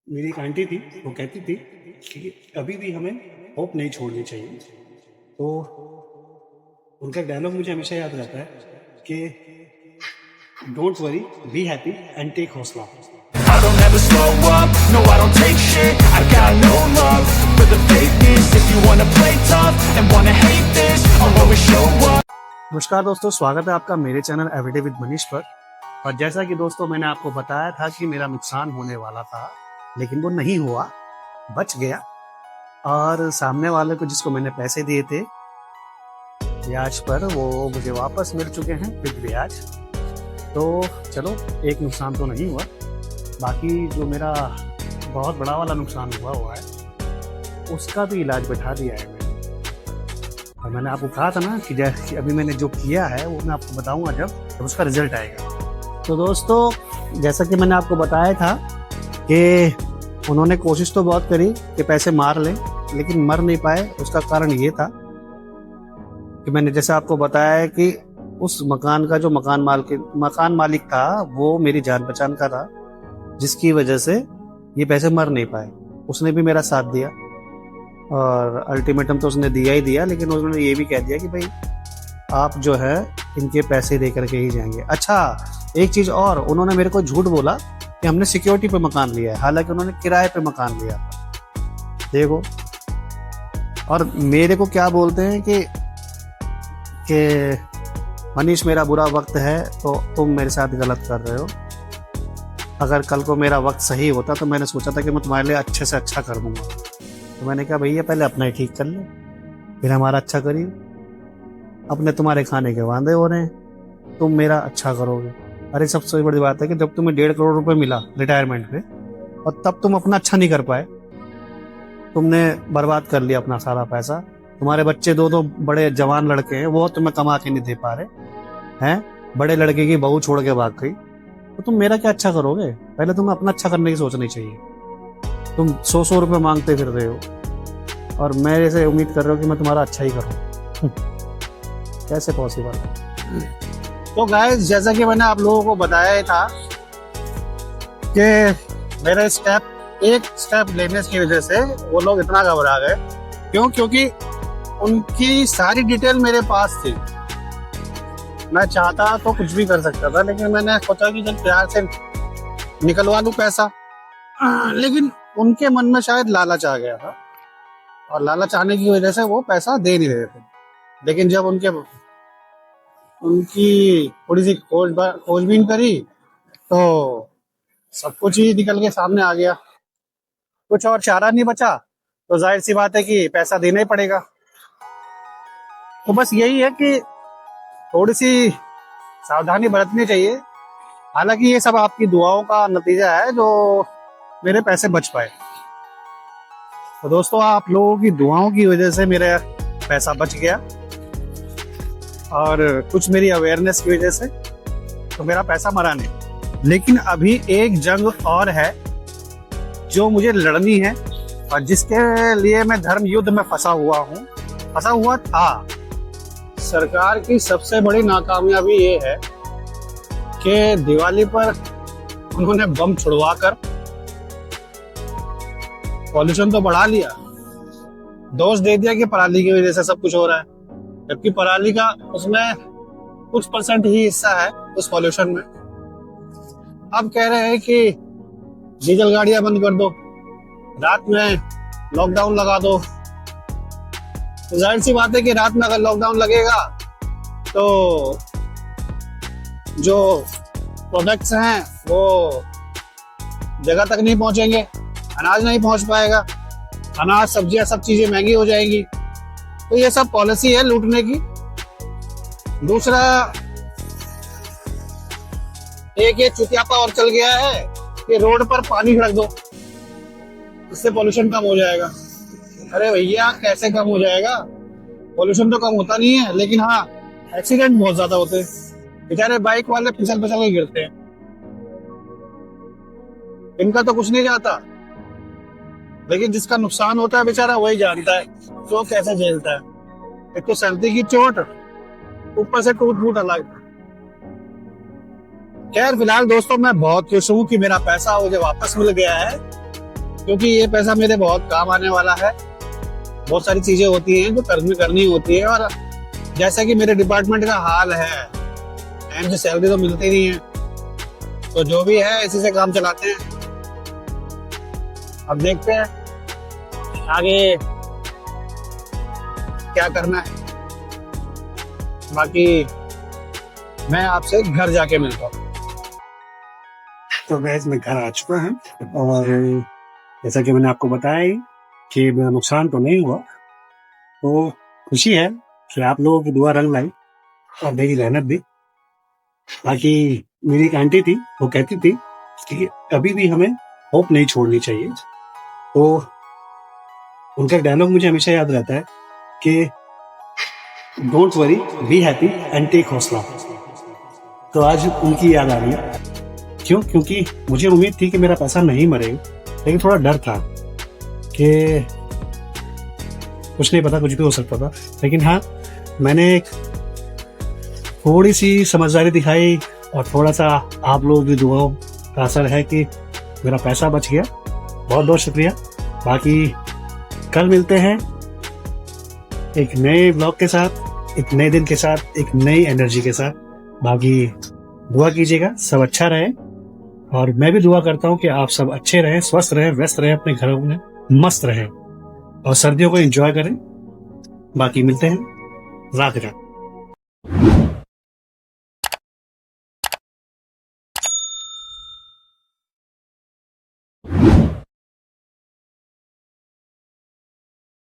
मेरी एक आंटी थी, वो कहती थी कि कभी भी हमें होप नहीं छोड़नी चाहिए। तो उनका डायलॉग मुझे हमेशा याद रहता है कि don't worry, be happy and take हौसला। I don't ever slow up, no I don't take shit. I got no love for the fakeness. If you wanna play tough and wanna hate this, I'll always show up. नमस्कार दोस्तों, स्वागत है आपका मेरे channel everyday with Manish पर। और जैसा कि दोस्तों मैंने आपको बताया था कि मेरा नुकसान होने वाला था, लेकिन वो नहीं हुआ, बच गया। और सामने वाले को जिसको मैंने पैसे दिए थे ब्याज पर, वो मुझे वापस मिल चुके हैं विद ब्याज। तो चलो, एक नुकसान तो नहीं हुआ, बाकी जो मेरा बहुत बड़ा वाला नुकसान हुआ है उसका भी इलाज बैठा दिया है मैंने। और मैंने आपको कहा था ना कि जैसे अभी मैंने जो किया है वो मैं आपको बताऊंगा जब उसका रिजल्ट आएगा। तो दोस्तों, जैसा कि मैंने आपको बताया था कि उन्होंने कोशिश तो बहुत करी कि पैसे मार लें, लेकिन मर नहीं पाए। उसका कारण ये था कि मैंने जैसे आपको बताया कि उस मकान का जो मकान मालिक था वो मेरी जान पहचान का था, जिसकी वजह से ये पैसे मर नहीं पाए। उसने भी मेरा साथ दिया और अल्टीमेटम तो उसने दिया ही दिया, लेकिन उन्होंने ये भी कह दिया कि भाई आप जो है इनके पैसे दे करके ही जाएंगे। अच्छा, एक चीज़ और, उन्होंने मेरे को झूठ बोला कि हमने सिक्योरिटी पे मकान लिया है, हालांकि उन्होंने किराए पे मकान लिया था। देखो, और मेरे को क्या बोलते हैं कि मनीष मेरा बुरा वक्त है तो तुम मेरे साथ गलत कर रहे हो। अगर कल को मेरा वक्त सही होता तो मैंने सोचा था कि मैं तुम्हारे लिए अच्छे से अच्छा कर दूंगा। तो मैंने कहा भैया पहले अपना ही ठीक कर लो, फिर हमारा अच्छा करिए। अपने तुम्हारे खाने के वांदे हो रहे हैं, तुम मेरा अच्छा करोगे। अरे सबसे बड़ी बात है कि जब तुम्हें 1.5 करोड़ रुपए मिला रिटायरमेंट पे, और तब तुम अपना अच्छा नहीं कर पाए, तुमने बर्बाद कर लिया अपना सारा पैसा। तुम्हारे बच्चे दो बड़े जवान लड़के हैं, वो तुम्हें कमा के नहीं दे पा रहे हैं। बड़े लड़के की बहू छोड़ के भाग गई, तो तुम मेरा क्या अच्छा करोगे? पहले तुम्हें अपना अच्छा करने की सोचनी चाहिए। तुम 100 रुपए मांगते फिर रहे हो और मेरे से उम्मीद कर रहे हो कि मैं तुम्हारा अच्छा ही करूं। कैसे पॉसिबल है? तो गाइस, जैसा कि मैंने आप लोगों को बताया था कि मेरा एक स्टेप लेने की वजह से वो लोग इतना घबरा गए। क्यों? क्योंकि उनकी सारी डिटेल मेरे पास थी। मैं चाहता तो कुछ भी कर सकता था, लेकिन मैंने सोचा कि चल प्यार से निकलवा लूं पैसा। लेकिन उनके मन में शायद लालच आ गया था, और लालच आने की वजह से वो पैसा दे नहीं रहे थे। लेकिन जब उनकी थोड़ी सी खोजबीन करी तो सब कुछ ही निकल के सामने आ गया। कुछ और चारा नहीं बचा, तो जाहिर सी बात है कि पैसा देना ही पड़ेगा। तो बस यही है कि थोड़ी सी सावधानी बरतनी चाहिए। हालांकि ये सब आपकी दुआओं का नतीजा है जो मेरे पैसे बच पाए। तो दोस्तों, आप लोगों की दुआओं की वजह से मेरा पैसा बच गया, और कुछ मेरी अवेयरनेस की वजह से तो मेरा पैसा मरा नहीं। लेकिन अभी एक जंग और है जो मुझे लड़नी है, और जिसके लिए मैं धर्म युद्ध में फंसा हुआ था। सरकार की सबसे बड़ी नाकामयाबी ये है कि दिवाली पर उन्होंने बम छुड़वाकर पॉल्यूशन तो बढ़ा लिया, दोष दे दिया कि पराली की वजह से सब कुछ हो रहा है, जबकि पराली का उसमें कुछ % ही हिस्सा है उस पॉल्यूशन में। अब कह रहे हैं कि डीजल गाड़ियां बंद कर दो, रात में लॉकडाउन लगा दो। तो जाहिर सी बात है कि रात में अगर लॉकडाउन लगेगा तो जो प्रोडक्ट्स हैं वो जगह तक नहीं पहुंचेंगे, अनाज नहीं पहुंच पाएगा, अनाज सब्जियां सब चीजें महंगी हो जाएंगी। तो ये सब पॉलिसी है लूटने की। दूसरा, एक ये चुतियापा और चल गया है कि रोड पर पानी छिड़क दो, इससे पॉल्यूशन कम हो जाएगा। अरे भैया, कैसे कम हो जाएगा? पॉल्यूशन तो कम होता नहीं है, लेकिन हाँ, एक्सीडेंट बहुत ज्यादा होते हैं। बेचारे बाइक वाले फिसल के गिरते हैं, इनका तो कुछ नहीं जाता, लेकिन जिसका नुकसान होता है बेचारा वही जानता है तो कैसे झेलता है। एक तो सर्दी की चोट, ऊपर से टूट फूट अलग। खैर, फिलहाल दोस्तों मैं बहुत खुश हूँ कि मेरा पैसा मुझे वापस मिल गया है। क्योंकि ये पैसा मेरे बहुत काम आने वाला है। बहुत सारी चीजें होती हैं जो करनी होती है, और जैसा कि मेरे डिपार्टमेंट का हाल है, टाइम से सैलरी तो मिलती नहीं है, तो जो भी है इसी से काम चलाते हैं। अब देखते हैं आगे क्या करना है। बाकी मैं आपसे घर जाके मिलता हूँ। तो गैस मैं घर आ चुका हूँ, और जैसा कि मैंने आपको बताया ही कि मेरा नुकसान तो नहीं हुआ, तो खुशी है कि आप लोगों की दुआ रंग लाई और मेरी मेहनत भी। बाकी मेरी एक आंटी थी, वो कहती थी कि कभी भी हमें होप नहीं छोड़नी चाहिए। तो उनका डायलॉग मुझे हमेशा याद रहता है कि don't worry, be happy and take हौसला। तो आज उनकी याद आ रही है। क्यों? क्योंकि मुझे उम्मीद थी कि मेरा पैसा नहीं मरेगा, लेकिन थोड़ा डर था कि कुछ नहीं पता, कुछ भी हो सकता था। लेकिन हाँ, मैंने थोड़ी सी समझदारी दिखाई और थोड़ा सा आप लोगों की दुआओं का असर है कि मेरा पैसा बच गया। बहुत बहुत शुक्रिया। बाकी कल मिलते हैं एक नए ब्लॉग के साथ, एक नए दिन के साथ, एक नई एनर्जी के साथ। बाकी दुआ कीजिएगा सब अच्छा रहे, और मैं भी दुआ करता हूँ कि आप सब अच्छे रहें, स्वस्थ रहें, व्यस्त रहें, अपने घरों में मस्त रहें और सर्दियों को एंजॉय करें। बाकी मिलते हैं रात रात।